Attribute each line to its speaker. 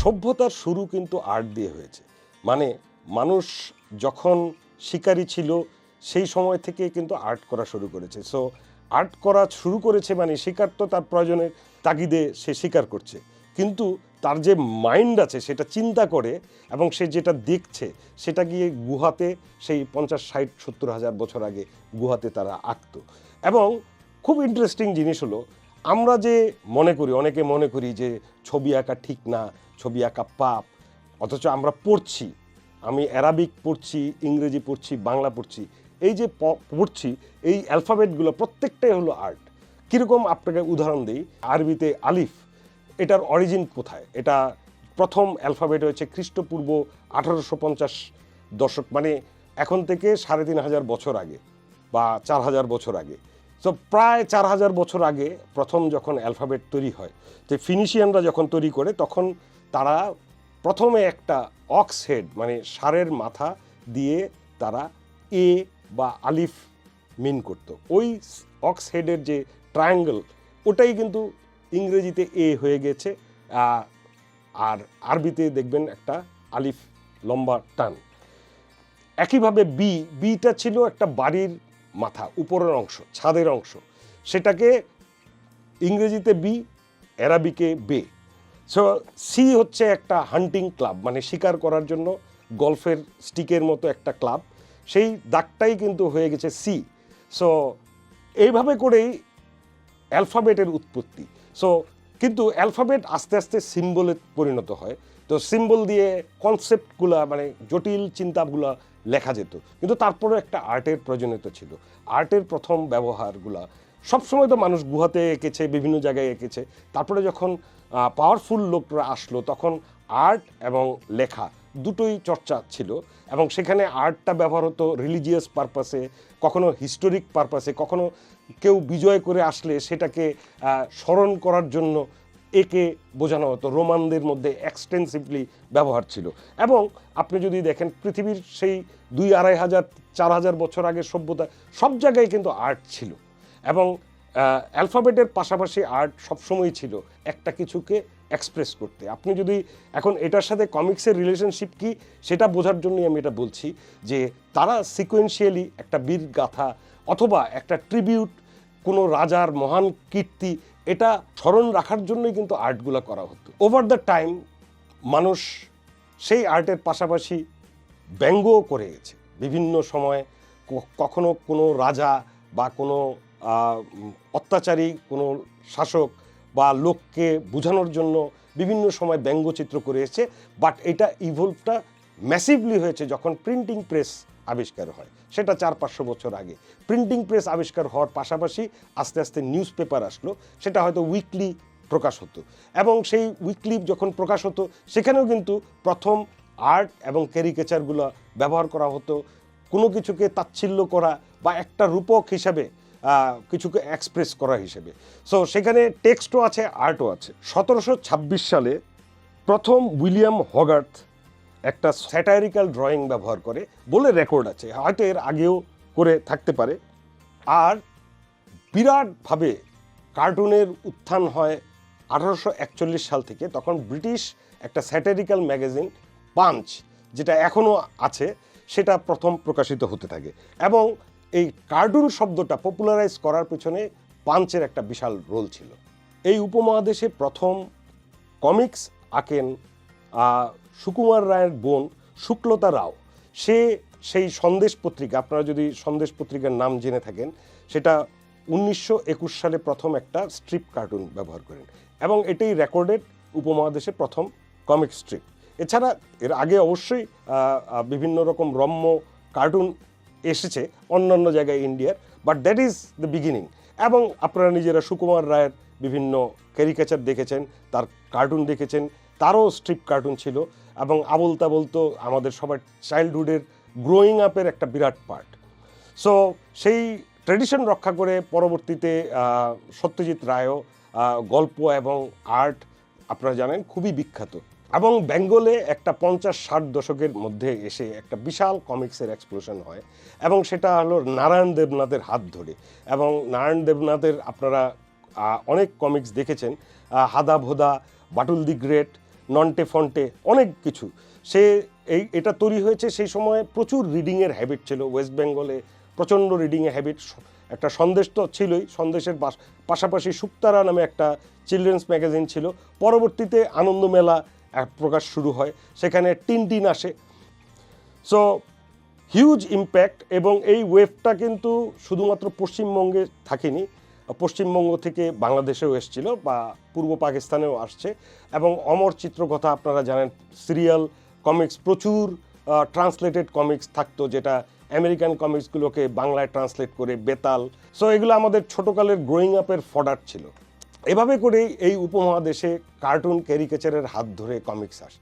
Speaker 1: সভ্যতার শুরু কিন্তু আর্ট দিয়ে হয়েছে। মানে মানুষ যখন শিকারী ছিল সেই সময় থেকে কিন্তু আর্ট করা শুরু করেছে। সো আর্ট করা শুরু করেছে মানে শিকার তো তার প্রয়োজনের তাগিদে সে শিকার করছে, কিন্তু তার যে মাইন্ড আছে সেটা চিন্তা করে এবং সে যেটা দেখছে সেটা গিয়ে গুহাতে সেই 50, 60, 70 হাজার বছর আগে গুহাতে তারা আঁকত। এবং খুব ইন্টারেস্টিং জিনিস হলো, আমরা যে মনে করি, অনেকে মনে করি যে ছবি আঁকা ঠিক না, ছবি আঁকা পাপ, অথচ আমরা পড়ছি, আমি অ্যারাবিক পড়ছি, ইংরেজি পড়ছি, বাংলা পড়ছি, এই যে পড়ছি এই অ্যালফাবেটগুলো প্রত্যেকটাই হলো আর্ট। কীরকম আপনাকে উদাহরণ দিই, আরবিতে আলিফ, এটার অরিজিন কোথায়? এটা প্রথম অ্যালফাবেট হয়েছে খ্রিস্টপূর্ব 1850 দশক, মানে এখন থেকে 3500 বছর আগে বা 4000 বছর আগে। তো প্রায় 4000 বছর আগে প্রথম যখন অ্যালফাবেট তৈরি হয়, যে ফিনিশিয়ানরা যখন তৈরি করে তখন তারা প্রথমে একটা অক্স হেড মানে ষাঁড়ের মাথা দিয়ে তারা এ বা আলিফ মিন করতো। ওই অক্স হেডের যে ট্রায়াঙ্গেল ওটাই কিন্তু ইংরেজিতে এ হয়ে গেছে, আর আরবিতে দেখবেন একটা আলিফ লম্বা টান। একইভাবে বিটা ছিল একটা বাড়ির মাথা, উপরের অংশ, ছাদের অংশ, সেটাকে ইংরেজিতে বি, অ্যারাবিকে বে। সো সি হচ্ছে একটা হান্টিং ক্লাব, মানে শিকার করার জন্য গল্ফের স্টিকের মতো একটা ক্লাব, সেই দাগটাই কিন্তু হয়ে গেছে সি। সো এইভাবে করেই অ্যালফাবেটের উৎপত্তি। সো কিন্তু অ্যালফাবেট আস্তে আস্তে সিম্বলে পরিণত হয়, তো সিম্বল দিয়ে কনসেপ্টগুলা মানে জটিল চিন্তাগুলা লেখা যেত, কিন্তু তারপরে একটা আর্টের প্রয়োজনীয়তা ছিল। আর্টের প্রথম ব্যবহারগুলা সবসময় তো মানুষ গুহাতে এঁকেছে, বিভিন্ন জায়গায় এঁকেছে, তারপরে যখন পাওয়ারফুল লোকরা আসলো তখন আর্ট এবং লেখা দুটোই চর্চা ছিল, এবং সেখানে আর্টটা ব্যবহার হতো রিলিজিয়াস পারপাসে, কখনো হিস্টোরিক পারপাসে, কখনো কেউ বিজয় করে আসলে সেটাকে স্মরণ করার জন্য একে বোঝানো হতো। রোমানদের মধ্যে এক্সটেন্সিভলি ব্যবহার ছিল। এবং আপনি যদি দেখেন পৃথিবীর সেই 2500-4000 বছর আগের সভ্যতা, সব জায়গায় কিন্তু আর্ট ছিল, এবং অ্যালফাবেটের পাশাপাশি আর্ট সবসময়ই ছিল একটা কিছুকে এক্সপ্রেস করতে। আপনি যদি এখন এটার সাথে কমিক্সের রিলেশনশিপ কি সেটা বোঝার জন্যই আমি এটা বলছি, যে তারা সিকোয়েন্সিয়ালি একটা বীর গাথা অথবা একটা ট্রিবিউট, কোনো রাজার মহান কীর্তি, এটা স্মরণ রাখার জন্যই কিন্তু আর্টগুলো করা হতো। ওভার দ্য টাইম মানুষ সেই আর্টের পাশাপাশি ব্যঙ্গও করে গেছে বিভিন্ন সময়। কখনো কোনো রাজা বা কোনো অত্যাচারী কোনো শাসক বা লোককে বোঝানোর জন্য বিভিন্ন সময় ব্যঙ্গচিত্র করে এসেছে। বাট এটা ইভলভটা ম্যাসিভলি হয়েছে যখন প্রিন্টিং প্রেস আবিষ্কার হয়, সেটা 400-500 বছর আগে। প্রিন্টিং প্রেস আবিষ্কার হওয়ার পাশাপাশি আস্তে আস্তে নিউজ পেপার আসলো, সেটা হয়তো উইকলি প্রকাশ হতো, এবং সেই উইকলি যখন প্রকাশ হতো সেখানেও কিন্তু প্রথম আর্ট এবং ক্যারিকেচারগুলো ব্যবহার করা হতো কোনো কিছুকে তাচ্ছিল্য করা বা একটা রূপক হিসাবে কিছুকে এক্সপ্রেস করা হিসেবে। সো সেখানে টেক্সটও আছে, আর্টও আছে। 1726 সালে প্রথম উইলিয়াম হগার্থ একটা স্যাটারিক্যাল ড্রয়িং ব্যবহার করে বলে রেকর্ড আছে, হয়তো এর আগেও করে থাকতে পারে। আর বিরাটভাবে কার্টুনের উত্থান হয় 1841 সাল থেকে। তখন ব্রিটিশ একটা স্যাটারিক্যাল ম্যাগাজিন পাঞ্চ, যেটা এখনও আছে, সেটা প্রথম প্রকাশিত হতে থাকে, এবং এই কার্টুন শব্দটা পপুলারাইজ করার পেছনে পাঞ্চের একটা বিশাল রোল ছিল। এই উপমহাদেশে প্রথম কমিক্স আঁকেন সুকুমার রায়ের বোন শুক্লতা রাও। সে সেই সন্দেশ পত্রিকা, আপনারা যদি সন্দেশ পত্রিকার নাম জেনে থাকেন, সেটা 1921 সালে প্রথম একটা স্ট্রিপ কার্টুন ব্যবহার করেন, এবং এটাই রেকর্ডেড উপমহাদেশে প্রথম কমিক স্ট্রিপ। এছাড়া এর আগে অবশ্যই বিভিন্ন রকম রম্য কার্টুন এসেছে অন্যান্য জায়গায় ইন্ডিয়ার, but that is the beginning. এবং আপনারা নিজেরা সুকুমার রায়ের বিভিন্ন ক্যারিকেচার দেখেছেন, তার কার্টুন দেখেছেন, তারও স্ট্রিপ কার্টুন ছিল, এবং আবল তাবল তো আমাদের সবার চাইল্ডহুডের গ্রোয়িং আপের একটা বিরাট পার্ট। সো সেই ট্রেডিশন রক্ষা করে পরবর্তীতে সত্যজিৎ রায়ও গল্প এবং আর্ট আপনারা জানেন খুবই বিখ্যাত। এবং বেঙ্গলে একটা 50-60 দশকের মধ্যে এসে একটা বিশাল কমিক্সের এক্সপ্লোশন হয়, এবং সেটা হলো নারায়ণ দেবনাথের হাত ধরে। এবং নারায়ণ দেবনাথের আপনারা অনেক কমিক্স দেখেছেন, হাদা ভোদা, বাটুল দি গ্রেট, নন্টে ফন্টে অনেক কিছু। সে এটা তৈরি হয়েছে সেই সময় প্রচুর রিডিংয়ের হ্যাবিট ছিল ওয়েস্ট বেঙ্গলে, প্রচণ্ড রিডিংয়ের হ্যাবিট। একটা সন্দেশ তো ছিলই, সন্দেশের পাশাপাশি শুকতারা নামে একটা চিলড্রেন্স ম্যাগাজিন ছিল। পরবর্তীতে আনন্দমেলা প্রকাশ শুরু হয়, সেখানে টিনটিন আসে। সো হিউজ ইম্প্যাক্ট, এবং এই ওয়েভটা কিন্তু শুধুমাত্র পশ্চিমবঙ্গে থাকেনি, পশ্চিমবঙ্গ থেকে বাংলাদেশেও এসেছিল বা পূর্ব পাকিস্তানেও আসছে। এবং অমর চিত্রকথা আপনারা জানেন, সিরিয়াল কমিক্স, প্রচুর ট্রান্সলেটেড কমিক্স থাকতো, যেটা আমেরিকান কমিক্সগুলোকে বাংলায় ট্রান্সলেট করে, বেতাল। সো এগুলো আমাদের ছোটোকালের গ্রোয়িং আপের ফডার ছিল। এভাবে করেই এই উপমহাদেশে কার্টুন ক্যারিকেচারের হাত ধরে কমিক্স আসে।